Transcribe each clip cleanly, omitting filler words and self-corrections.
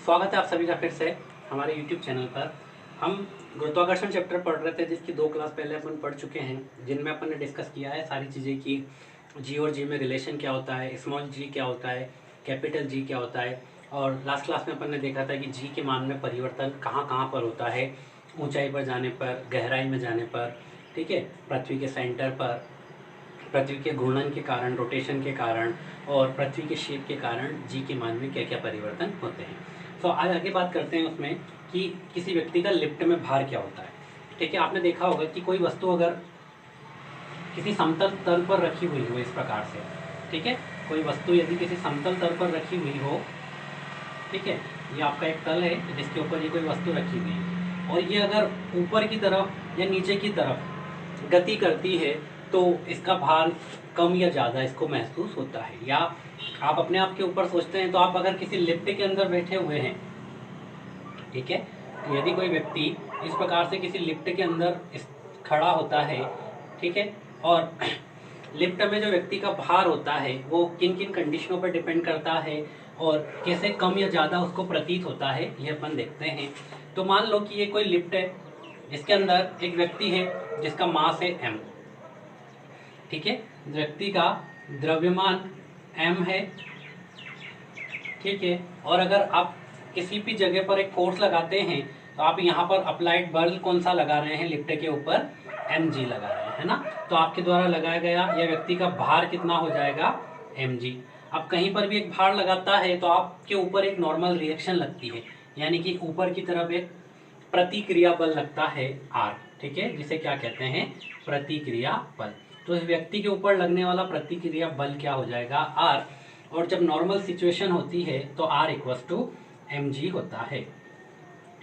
स्वागत है आप सभी का फिर से हमारे YouTube चैनल पर। हम गुरुत्वाकर्षण चैप्टर पढ़ रहे थे जिसकी 2 क्लास पहले अपन पढ़ चुके हैं, जिनमें अपन ने डिस्कस किया है सारी चीज़ें कि जी और जी में रिलेशन क्या होता है, स्मॉल जी क्या होता है, कैपिटल जी क्या होता है। और लास्ट क्लास में अपन ने देखा था कि जी के मान में परिवर्तन कहाँ कहाँ पर होता है, ऊंचाई पर जाने पर, गहराई में जाने पर, ठीक है, पृथ्वी के सेंटर पर, पृथ्वी के घूर्णन के कारण, रोटेशन के कारण और पृथ्वी के शेप के कारण जी के मान में क्या क्या परिवर्तन होते हैं। तो आज आगे बात करते हैं उसमें कि किसी व्यक्ति का लिफ्ट में भार क्या होता है। ठीक है, आपने देखा होगा कि कोई वस्तु अगर किसी समतल तल पर रखी हुई हो इस प्रकार से, ठीक है, कोई वस्तु यदि किसी समतल तल पर रखी हुई हो, ठीक है, ये आपका एक तल है जिसके ऊपर ये कोई वस्तु रखी हुई है और ये अगर ऊपर की तरफ या नीचे की तरफ गति करती है तो इसका भार कम या ज़्यादा इसको महसूस होता है। या आप अपने आप के ऊपर सोचते हैं तो आप अगर किसी लिफ्ट के अंदर बैठे हुए हैं, ठीक है, तो यदि कोई व्यक्ति इस प्रकार से किसी लिफ्ट के अंदर खड़ा होता है, ठीक है, और लिफ्ट में जो व्यक्ति का भार होता है वो किन किन कंडीशनों पर डिपेंड करता है और कैसे कम या ज़्यादा उसको प्रतीत होता है, ये अपन देखते हैं। तो मान लो कि ये कोई लिफ्ट है जिसके अंदर एक व्यक्ति है जिसका मास है m, ठीक है, व्यक्ति का द्रव्यमान m है, ठीक है, और अगर आप किसी भी जगह पर एक फोर्स लगाते हैं तो आप यहाँ पर अप्लाइड बल कौन सा लगा रहे हैं, लिफ्ट के ऊपर mg लगा रहे हैं, है ना। तो आपके द्वारा लगाया गया यह व्यक्ति का भार कितना हो जाएगा, mg। अब कहीं पर भी एक भार लगाता है तो आपके ऊपर एक नॉर्मल रिएक्शन लगती है, यानी कि ऊपर की तरफ एक प्रतिक्रिया बल लगता है r, ठीक है, जिसे क्या कहते हैं, प्रतिक्रिया बल। तो इस व्यक्ति के ऊपर लगने वाला प्रतिक्रिया बल क्या हो जाएगा, r, और जब नॉर्मल सिचुएशन होती है तो r = mg होता है।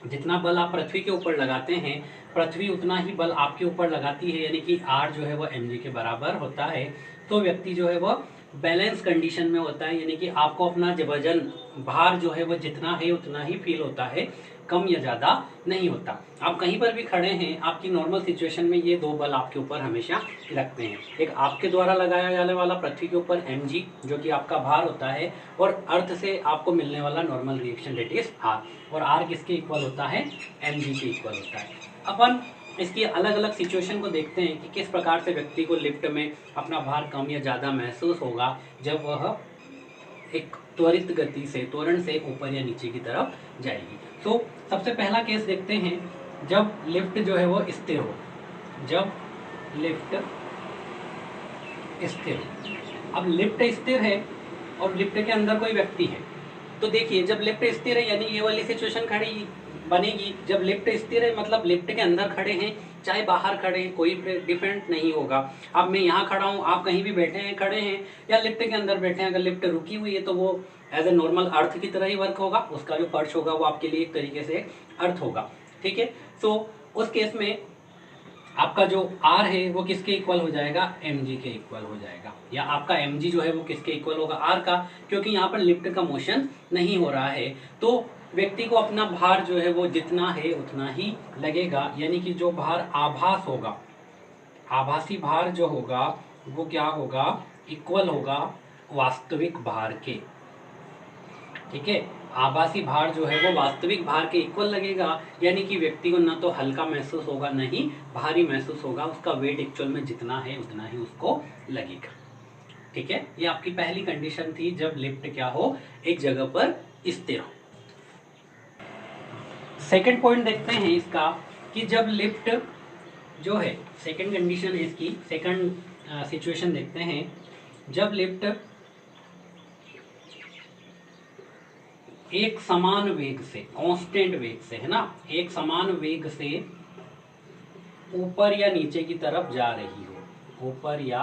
जितना बल आप पृथ्वी के ऊपर लगाते हैं पृथ्वी उतना ही बल आपके ऊपर लगाती है, यानी कि r जो है वो mg के बराबर होता है। तो व्यक्ति जो है वो बैलेंस कंडीशन में होता है, यानी कि आपको अपना वजन भार जो है वो जितना है उतना ही फील होता है, कम या ज़्यादा नहीं होता। आप कहीं पर भी खड़े हैं, आपकी नॉर्मल सिचुएशन में ये 2 बल आपके ऊपर हमेशा लगते हैं, एक आपके द्वारा लगाया जाने वाला पृथ्वी के ऊपर mg जो कि आपका भार होता है, और अर्थ से आपको मिलने वाला normal reaction that is r, और r किसके इक्वल होता है, mg के इक्वल होता है। अपन इसकी अलग अलग सिचुएशन को देखते हैं कि किस प्रकार से व्यक्ति को लिफ्ट में अपना भार कम या ज़्यादा महसूस होगा जब वह एक त्वरित गति से, त्वरण से ऊपर या नीचे की तरफ जाएगी। तो सबसे पहला केस देखते हैं जब लिफ्ट जो है वो स्थिर हो, जब लिफ्ट स्थिर हो। अब लिफ्ट स्थिर है और लिफ्ट के अंदर कोई व्यक्ति है, तो देखिए जब लिफ्ट स्थिर है यानी ये वाली सिचुएशन खड़ी बनेगी। जब लिफ्ट स्थिर है मतलब लिफ्ट के अंदर खड़े हैं चाहे बाहर खड़े हैं, कोई डिफरेंट नहीं होगा। अब मैं यहाँ खड़ा हूँ, आप कहीं भी बैठे हैं, खड़े हैं या लिफ्ट के अंदर बैठे हैं, अगर लिफ्ट रुकी हुई है तो वो एज ए नॉर्मल अर्थ की तरह ही वर्क होगा, उसका जो फर्श होगा वो आपके लिए एक तरीके से अर्थ होगा, ठीक है। तो उस केस में आपका जो r है वो किसके इक्वल हो जाएगा, mg के इक्वल हो जाएगा, या आपका mg जो है वो किसके इक्वल होगा, r का, क्योंकि यहाँ पर लिफ्ट का मोशन नहीं हो रहा है। तो व्यक्ति को अपना भार जो है वो जितना है उतना ही लगेगा, यानी कि जो भार आभास होगा, आभासी भार जो होगा वो क्या होगा, इक्वल होगा वास्तविक भार के, ठीक है। आभासी भार जो है वो वास्तविक भार के इक्वल लगेगा, यानी कि व्यक्ति को ना तो हल्का महसूस होगा ना ही भारी महसूस होगा, उसका वेट एक्चुअल में जितना है उतना ही उसको लगेगा, ठीक है। ये आपकी पहली कंडीशन थी जब लिफ्ट क्या हो, एक जगह पर स्थिर हो। सेकंड पॉइंट देखते हैं इसका कि जब लिफ्ट जो है, सेकंड कंडीशन है इसकी, सेकंड सिचुएशन देखते हैं, जब लिफ्ट एक समान वेग से, कांस्टेंट वेग से, है ना, एक समान वेग से ऊपर या नीचे की तरफ जा रही हो, ऊपर या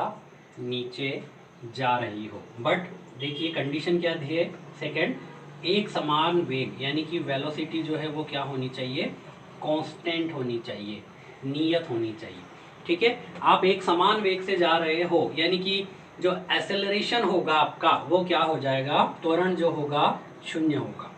नीचे जा रही हो। बट देखिए कंडीशन क्या है, सेकंड, एक समान वेग, यानी कि वेलोसिटी जो है वो क्या होनी चाहिए, कांस्टेंट होनी चाहिए, नियत होनी चाहिए, ठीक है। आप एक समान वेग से जा रहे हो यानी कि जो एक्सेलरेशन होगा आपका वो क्या हो जाएगा, त्वरण जो होगा 0 होगा,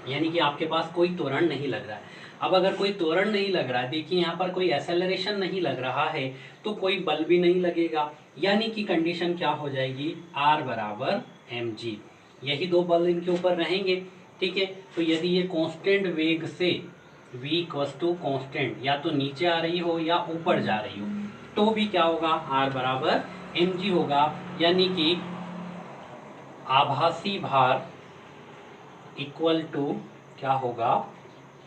यानी कि आपके पास कोई त्वरण नहीं लग रहा है। अब अगर कोई त्वरण नहीं लग रहा है, देखिए यहाँ पर कोई एक्सेलरेशन नहीं लग रहा है तो कोई बल भी नहीं लगेगा, यानी कि कंडीशन क्या हो जाएगी, r = mg। यही 2 बल इनके ऊपर रहेंगे, ठीक है। तो यदि ये कांस्टेंट वेग से v इक्वल टू कॉन्स्टेंट या तो नीचे आ रही हो या ऊपर जा रही हो, तो भी क्या होगा, r बराबर mg होगा। यानी कि आभासी भार इक्वल टू क्या होगा,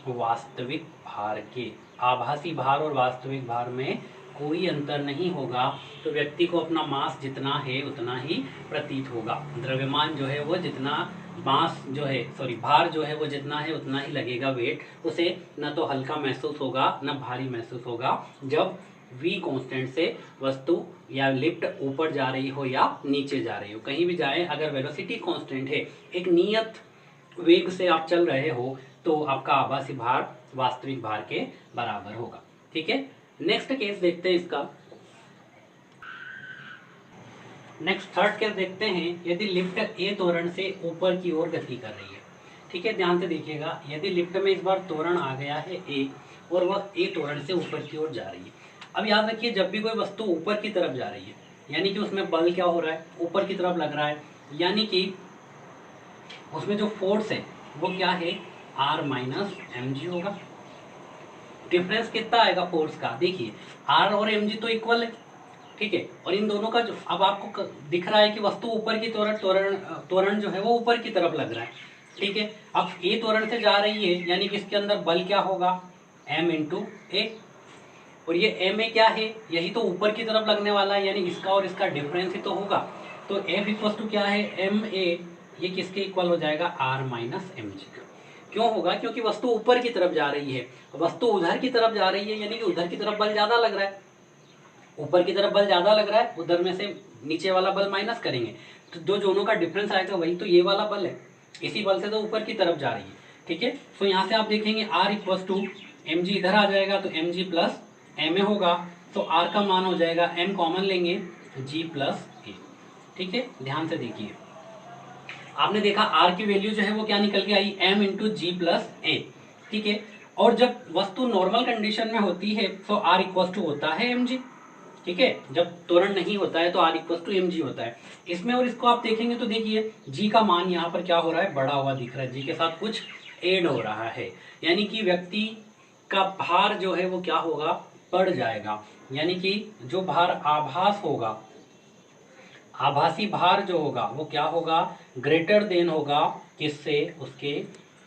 वास्तविक भार के। आभासी भार और वास्तविक भार में कोई अंतर नहीं होगा, तो व्यक्ति को अपना मास जितना है उतना ही प्रतीत होगा। द्रव्यमान जो है वो जितना, मास जो है भार जो है वो जितना है उतना ही लगेगा वेट, उसे न तो हल्का महसूस होगा न भारी महसूस होगा जब v कांस्टेंट से वस्तु या लिफ्ट ऊपर जा रही हो या नीचे जा रही हो। कहीं भी जाए, अगर वेलोसिटी कांस्टेंट है, एक नियत वेग से आप चल रहे हो, तो आपका आभासी भार वास्तविक भार के बराबर होगा। ठीक है, नेक्स्ट केस देखते हैं इसका। नेक्स्ट थर्ड केस देखते हैं। यदि लिफ्ट ए त्वरण से ऊपर की ओर गति कर रही है। ठीक है, ध्यान से देखिएगा। यदि लिफ्ट में इस बार त्वरण आ गया है ए और वह ए त्वरण से ऊपर की ओर जा रही है। अब याद रखिए, जब भी कोई वस्तु ऊपर की तरफ जा रही है, यानी कि उसमें बल क्या हो रहा है, ऊपर की तरफ लग रहा है, यानी कि उसमें जो फोर्स है वो क्या है, r माइनस एम जी होगा। डिफरेंस कितना आएगा फोर्स का, देखिए r और mg तो इक्वल है। ठीक है, और इन दोनों का जो अब आपको दिख रहा है कि वस्तु ऊपर की त्वरण जो है वो ऊपर की तरफ लग रहा है। ठीक है, अब ए त्वरण से जा रही है, यानी कि इसके अंदर बल क्या होगा, m इंटू ए, और ये m ए क्या है, यही तो ऊपर की तरफ लगने वाला है, यानी इसका और इसका डिफरेंस ही तो होगा। तो f इक्वल टू क्या है, m ए, ये किसके इक्वल हो जाएगा, r माइनस एम जी। क्यों होगा, क्योंकि वस्तु ऊपर की तरफ जा रही है, वस्तु उधर की तरफ जा रही है, यानी कि उधर की तरफ बल ज्यादा लग रहा है। ऊपर की तरफ बल ज्यादा लग रहा है, उधर में से नीचे वाला बल माइनस करेंगे, तो जो दोनों का डिफरेंस आएगा वही तो ये वाला बल है। इसी बल से तो ऊपर की तरफ जा रही है। ठीक है, तो यहाँ से आप देखेंगे r equal to M G, इधर आ जाएगा तो M G plus M A होगा। तो r का मान हो जाएगा, m कॉमन लेंगे, g प्लस ए। ठीक है, ध्यान से देखिए, आपने देखा r की वैल्यू जो है वो क्या निकल के आई, m into ji plus A. ठीक है, और जब वस्तु नॉर्मल कंडीशन में होती है तो r इक्वल टू होता है mg। ठीक है, जब त्वरण नहीं होता है तो r इक्वल टू mg होता है इसमें। और इसको आप देखेंगे तो देखिए g का मान यहाँ पर क्या हो रहा है, बढ़ा हुआ दिख रहा है, g के साथ कुछ ऐड हो रहा है, यानी कि व्यक्ति का भार जो है वो क्या होगा, बढ़ जाएगा। यानी कि जो भार आभास होगा, आभासी भार जो होगा वो क्या होगा, ग्रेटर देन होगा, किससे, उसके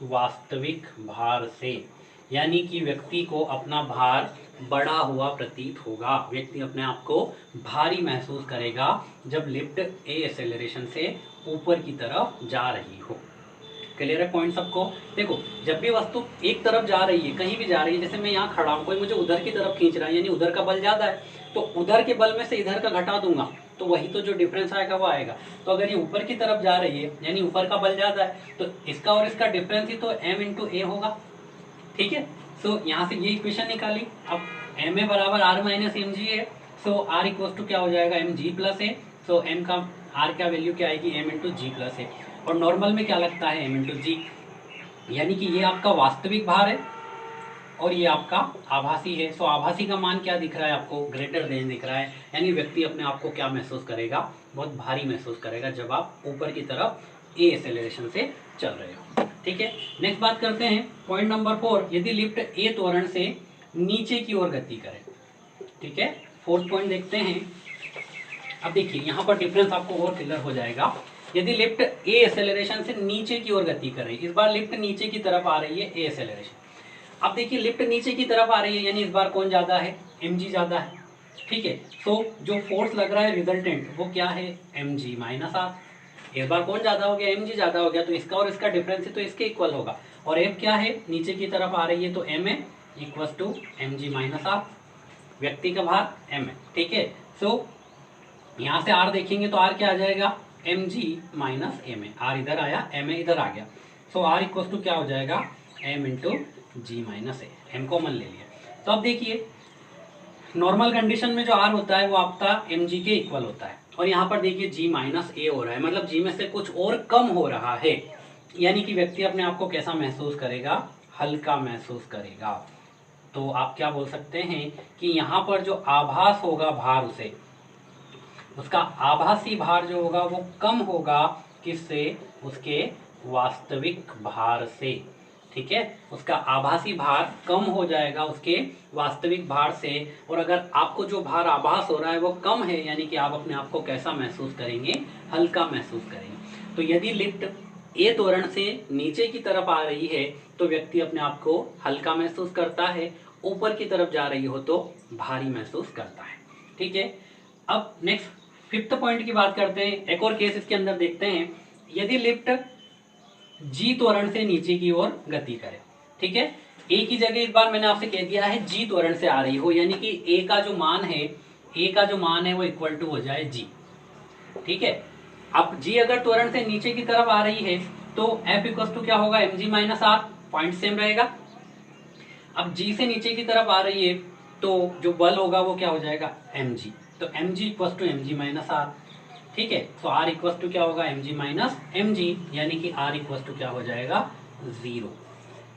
वास्तविक भार से। यानी कि व्यक्ति को अपना भार बढ़ा हुआ प्रतीत होगा, व्यक्ति अपने आप को भारी महसूस करेगा जब लिफ्ट ए एक्सेलरेशन से ऊपर की तरफ जा रही हो। क्लियर है पॉइंट सबको। देखो, जब भी वस्तु एक तरफ जा रही है, कहीं भी जा रही है, जैसे मैं यहाँ खड़ा हूँ, कोई मुझे उधर की तरफ खींच रहा है, यानी उधर का बल ज्यादा है, तो उधर के बल में से इधर का घटा दूंगा तो वही तो जो डिफरेंस आएगा वो आएगा। तो अगर ये ऊपर की तरफ जा रही है, यानी ऊपर का बल ज्यादा है, तो इसका और इसका डिफरेंस ही तो m इंटू ए होगा। ठीक है, सो यहाँ से ये इक्वेशन निकाली। अब एम ए बराबर आर माइनस एम जी है, सो आर इक्वल टू क्या हो जाएगा, एम जी प्लस ए। सो एम का आर का वैल्यू क्या आएगी, एम इंटू जी प्लस ए, और नॉर्मल में क्या लगता है, एम इंटू जी। यानी कि ये आपका वास्तविक भार है और ये आपका आभासी है। सो आभासी का मान क्या दिख रहा है आपको, ग्रेटर देन दिख रहा है, यानी व्यक्ति अपने आप को क्या महसूस करेगा, बहुत भारी महसूस करेगा जब आप ऊपर की तरफ ए एक्सेलरेशन से चल रहे हो। ठीक है, नेक्स्ट बात करते हैं पॉइंट नंबर 4। यदि लिफ्ट ए त्वरण से नीचे की ओर गति करे। ठीक है, फोर्थ पॉइंट देखते हैं। अब देखिए यहाँ पर डिफरेंस आपको और क्लियर हो जाएगा। यदि लिफ्ट ए एक्सेलरेशन से नीचे की ओर गति करे, इस बार लिफ्ट नीचे की तरफ आ रही है ए एक्सेलरेशन। अब देखिए लिफ्ट नीचे की तरफ आ रही है, यानी इस बार कौन ज्यादा है, mg ज्यादा है। ठीक है, तो जो फोर्स लग रहा है रिजल्टेंट वो क्या है, mg माइनस आर। इस बार कौन ज्यादा हो गया, mg ज्यादा हो गया, तो इसका और इसका डिफरेंस है तो इसके इक्वल होगा। और f क्या है, नीचे की तरफ आ रही है, तो ma equal to mg minus R, व्यक्ति का भार m है। ठीक है, सो यहाँ से r देखेंगे तो r क्या आ जाएगा, mg माइनस ma। r इधर आया, ma इधर आ गया, सो r इक्वल टू क्या हो जाएगा, m इंटू जी माइनस ए, एम कॉमन ले लिया। तो अब देखिए नॉर्मल कंडीशन में जो आर होता है वो आपका एम जी के इक्वल होता है, और यहाँ पर देखिए जी माइनस ए हो रहा है, मतलब जी में से कुछ और कम हो रहा है, यानी कि व्यक्ति अपने आप को कैसा महसूस करेगा, हल्का महसूस करेगा। तो आप क्या बोल सकते हैं कि यहाँ पर जो आभास होगा भार से, उसका आभासी भार जो होगा वो कम होगा, किससे, उसके वास्तविक भार से, ठीक है, उसका आभासी भार कम हो जाएगा उसके वास्तविक भार से। और अगर आपको जो भार आभास हो रहा है वो कम है, यानी कि आप अपने आप को कैसा महसूस करेंगे, हल्का महसूस करेंगे। तो यदि लिफ्ट ए त्वरण से नीचे की तरफ आ रही है तो व्यक्ति अपने आप को हल्का महसूस करता है, ऊपर की तरफ जा रही हो तो भारी महसूस करता है, ठीक है। अब नेक्स्ट फिफ्थ पॉइंट की बात करते हैं। एक और केस इसके अंदर देखते हैं। यदि लिफ्ट जी त्वरण से नीचे की ओर गति करे, ठीक है, ए की जगह इस बार मैंने आपसे कह दिया है जी त्वरण से आ रही हो, यानी कि ए का जो मान है वो इक्वल टू हो जाए जी, ठीक है। अब जी अगर त्वरण से नीचे की तरफ आ रही है तो F इक्वल टू क्या होगा, mg minus R, point same रहेगा। अब जी से नीचे की तरफ आ रही है तो जो बल होगा वो क्या हो जाएगा, mg, तो mg equal to mg minus R, ठीक है। तो r इक्वल टू क्या होगा, mg माइनस mg, यानी कि r इक्वल टू क्या हो जाएगा, 0,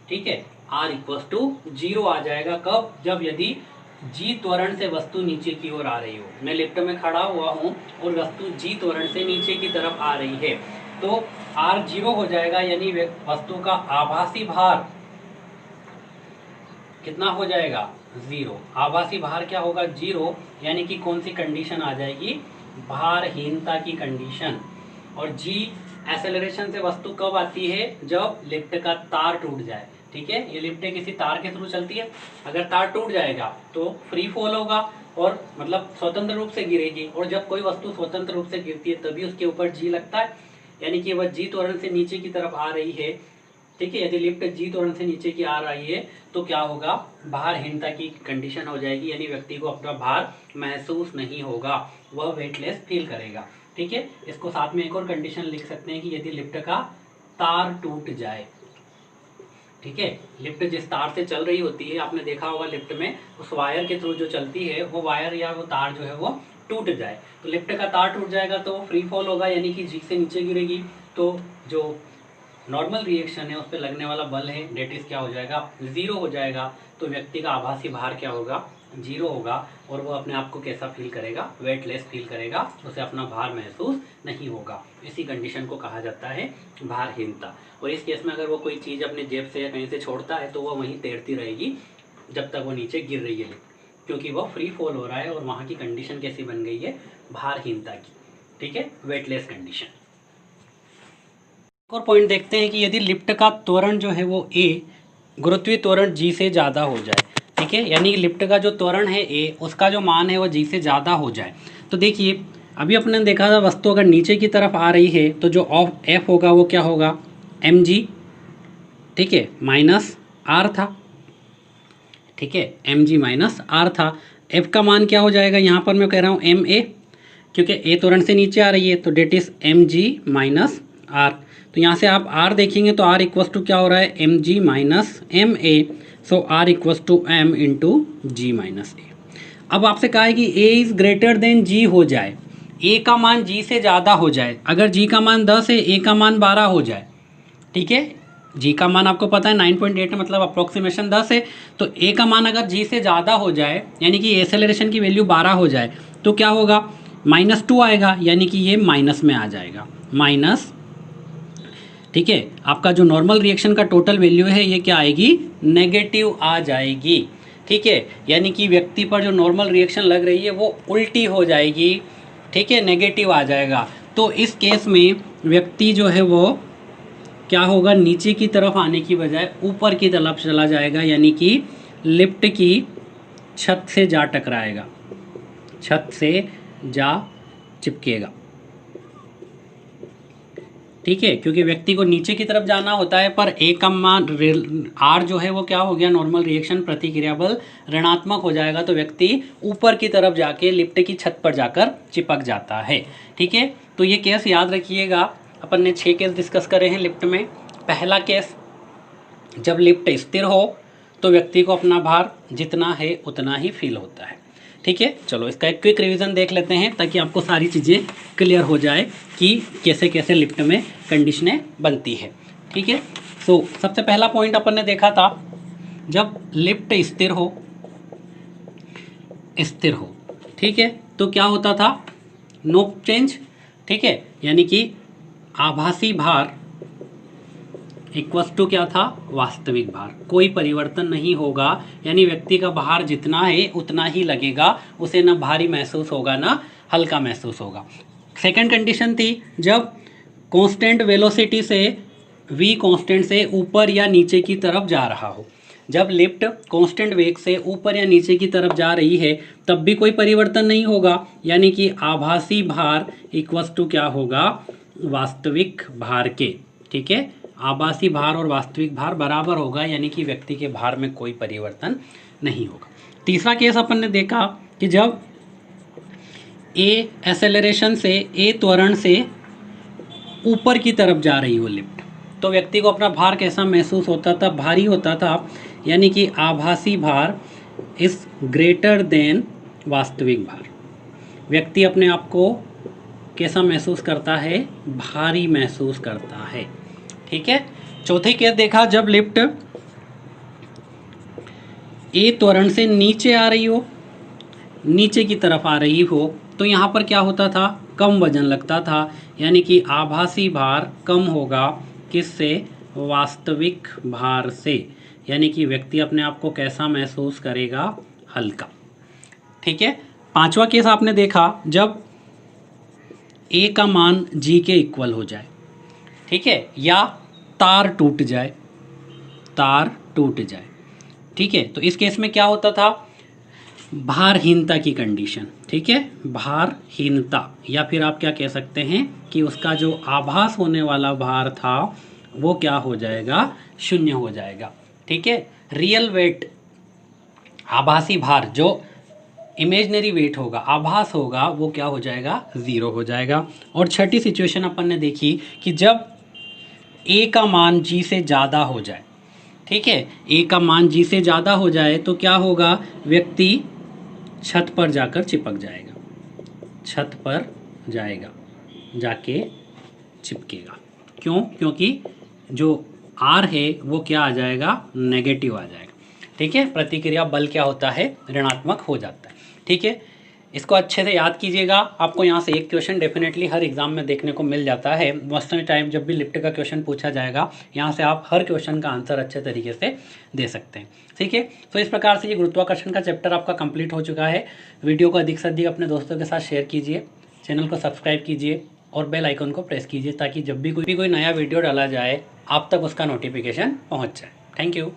ठीक है। r इक्वल टू 0 आ जाएगा कब, जब यदि जी त्वरण से वस्तु नीचे की ओर आ रही हो। मैं लिफ्ट में खड़ा हुआ हूं और वस्तु जी त्वरण से नीचे की तरफ आ रही है तो r 0 हो जाएगा, यानी वस्तु का आभासी भार कितना हो जाएगा, 0। आभासी भार क्या होगा, 0, यानी कि कौन सी कंडीशन आ जाएगी, भारहीनता की कंडीशन। और जी एक्सेलरेशन से वस्तु कब आती है, जब लिफ्ट का तार टूट जाए, ठीक है। ये लिफ्ट किसी तार के थ्रू चलती है, अगर तार टूट जाएगा तो फ्री फॉल होगा और मतलब स्वतंत्र रूप से गिरेगी। और जब कोई वस्तु स्वतंत्र रूप से गिरती है तभी उसके ऊपर जी लगता है, यानी कि वह जी त्वरण से नीचे की तरफ आ रही है, ठीक है। यदि लिफ्ट जी त्वरण से नीचे की आ रही है तो क्या होगा, भारहीनता की कंडीशन हो जाएगी, यानी व्यक्ति को अपना भार महसूस नहीं होगा, वह वेटलेस फील करेगा, ठीक है। इसको साथ में एक और कंडीशन लिख सकते हैं कि यदि लिफ्ट का तार टूट जाए, ठीक है। लिफ्ट जिस तार से चल रही होती है, आपने देखा होगा लिफ्ट में उस वायर के थ्रू जो चलती है वो वायर या वो तार जो है वो टूट जाए, तो लिफ्ट का तार टूट जाएगा तो फ्री फॉल होगा, यानी कि जी से नीचे गिरेगी। तो जो नॉर्मल रिएक्शन है उस पर लगने वाला बल है डेट इज क्या हो जाएगा, 0 हो जाएगा। तो व्यक्ति का आभासी भार क्या होगा, 0 होगा और वो अपने आप को कैसा फील करेगा, वेटलेस फील करेगा, उसे अपना भार महसूस नहीं होगा। इसी कंडीशन को कहा जाता है भारहीनता। और इस केस में अगर वो कोई चीज़ अपने जेब से या कहीं से छोड़ता है तो वह वहीं तैरती रहेगी जब तक वो नीचे गिर रही है, क्योंकि वह फ्री फॉल हो रहा है और वहाँ की कंडीशन कैसी बन गई है, भारहीनता की, ठीक है, वेटलेस कंडीशन। एक और पॉइंट देखते हैं कि यदि लिफ्ट का त्वरण जो है वो ए गुरुत्वीय त्वरण जी से ज़्यादा हो जाए, ठीक है, यानी लिफ्ट का जो त्वरण है ए, उसका जो मान है वो जी से ज़्यादा हो जाए। तो देखिए अभी अपने देखा था वस्तु अगर नीचे की तरफ आ रही है तो जो एफ होगा वो क्या होगा, एम जी, ठीक है, माइनस आर था, ठीक है, एम जी माइनस आर था। एफ का मान क्या हो जाएगा, यहाँ पर मैं कह रहा हूँ एम ए, क्योंकि ए त्वरण से नीचे आ रही है तो that is M G minus R. तो यहाँ से आप आर देखेंगे तो आर इक्वस टू क्या हो रहा है, M G minus M A, so R equals to M into G minus A. अब आपसे कहा है कि A is greater than G हो जाए, ए का मान जी से ज़्यादा हो जाए। अगर जी का मान 10 है, ए का मान 12 हो जाए, ठीक है, जी का मान आपको पता है 9.8 मतलब अप्रोक्सीमेशन 10 है, तो ए का मान अगर जी से ज़्यादा हो जाए यानी कि एक्सेलरेशन की वैल्यू 12 हो जाए तो क्या होगा, -2 आएगा, यानी कि ये माइनस में आ जाएगा, माइनस, ठीक है। आपका जो नॉर्मल रिएक्शन का टोटल वैल्यू है ये क्या आएगी, नेगेटिव आ जाएगी, ठीक है, यानी कि व्यक्ति पर जो नॉर्मल रिएक्शन लग रही है वो उल्टी हो जाएगी, ठीक है, नेगेटिव आ जाएगा। तो इस केस में व्यक्ति जो है वो क्या होगा, नीचे की तरफ आने की बजाय ऊपर की तरफ चला जाएगा, यानी कि लिफ्ट की छत से जा टकराएगा, छत से जा चिपकेगा, ठीक है, क्योंकि व्यक्ति को नीचे की तरफ जाना होता है पर ए का मान आर जो है वो क्या हो गया, नॉर्मल रिएक्शन प्रतिक्रिया बल ऋणात्मक हो जाएगा, तो व्यक्ति ऊपर की तरफ जाके लिफ्ट की छत पर जाकर चिपक जाता है, ठीक है। तो ये केस याद रखिएगा, अपन ने 6 केस डिस्कस करे हैं लिफ्ट में। पहला केस, जब लिफ्ट स्थिर हो तो व्यक्ति को अपना भार जितना है उतना ही फील होता है, ठीक है। चलो इसका एक क्विक रिवीजन देख लेते हैं ताकि आपको सारी चीज़ें क्लियर हो जाए कि कैसे कैसे लिफ्ट में कंडीशनें बनती है, ठीक है। सो सबसे पहला पॉइंट अपन ने देखा था, जब लिफ्ट स्थिर हो, ठीक है, तो क्या होता था, नो चेंज, ठीक है, यानी कि आभासी भार इक्वल्स टू क्या था, वास्तविक भार, कोई परिवर्तन नहीं होगा, यानी व्यक्ति का भार जितना है उतना ही लगेगा, उसे ना भारी महसूस होगा ना हल्का महसूस होगा। सेकंड कंडीशन थी जब कांस्टेंट वेलोसिटी से v कांस्टेंट से ऊपर या नीचे की तरफ जा रहा हो। जब लिफ्ट कांस्टेंट वेग से ऊपर या नीचे की तरफ जा रही है तब भी कोई परिवर्तन नहीं होगा, यानी कि आभासी भार इक्वल्स टू क्या होगा, वास्तविक भार के। ठीक है, आभासी भार और वास्तविक भार बराबर होगा, यानी कि व्यक्ति के भार में कोई परिवर्तन नहीं होगा। तीसरा केस अपन ने देखा कि जब ए एक्सेलरेशन से, ए त्वरण से ऊपर की तरफ जा रही हो लिफ्ट, तो व्यक्ति को अपना भार कैसा महसूस होता था, भारी होता था, यानी कि आभासी भार इज ग्रेटर देन वास्तविक भार। व्यक्ति अपने आप को कैसा महसूस करता है, भारी महसूस करता है। ठीक है, चौथे केस देखा जब लिफ्ट ए त्वरण से नीचे आ रही हो, नीचे की तरफ आ रही हो, तो यहाँ पर क्या होता था, कम वजन लगता था, यानी कि आभासी भार कम होगा, किससे, वास्तविक भार से, यानी कि व्यक्ति अपने आप को कैसा महसूस करेगा, हल्का। ठीक है, पांचवा केस आपने देखा जब ए का मान जी के इक्वल हो जाए, ठीक है, या तार टूट जाए, तार टूट जाए। ठीक है, तो इस केस में क्या होता था, भारहीनता की कंडीशन। ठीक है, भारहीनता, या फिर आप क्या कह सकते हैं कि उसका जो आभास होने वाला भार था वो क्या हो जाएगा, शून्य हो जाएगा। ठीक है, रियल वेट, आभासी भार जो इमेजनरी वेट होगा, आभास होगा, वो क्या हो जाएगा, ज़ीरो हो जाएगा। और छठी सिचुएशन अपन ने देखी कि जब ए का मान जी से ज़्यादा हो जाए, ठीक है, ए का मान जी से ज़्यादा हो जाए तो क्या होगा, व्यक्ति छत पर जाकर चिपक जाएगा, छत पर जाएगा, जाके चिपकेगा। क्यों, क्योंकि जो आर है वो क्या आ जाएगा, नेगेटिव आ जाएगा। ठीक है, प्रतिक्रिया बल क्या होता है, ऋणात्मक हो जाता है। ठीक है, इसको अच्छे से याद कीजिएगा, आपको यहाँ से एक क्वेश्चन डेफिनेटली हर एग्जाम में देखने को मिल जाता है। मोस्ट ऑफ द टाइम जब भी लिफ्ट का क्वेश्चन पूछा जाएगा, यहाँ से आप हर क्वेश्चन का आंसर अच्छे तरीके से दे सकते हैं। ठीक है, तो इस प्रकार से ये गुरुत्वाकर्षण का चैप्टर आपका कंप्लीट हो चुका है। वीडियो को अधिक से अधिक अपने दोस्तों के साथ शेयर कीजिए, चैनल को सब्सक्राइब कीजिए और बेल आइकन को प्रेस कीजिए, ताकि जब भी कोई नया वीडियो डाला जाए आप तक उसका नोटिफिकेशन पहुँच जाए। Thank you.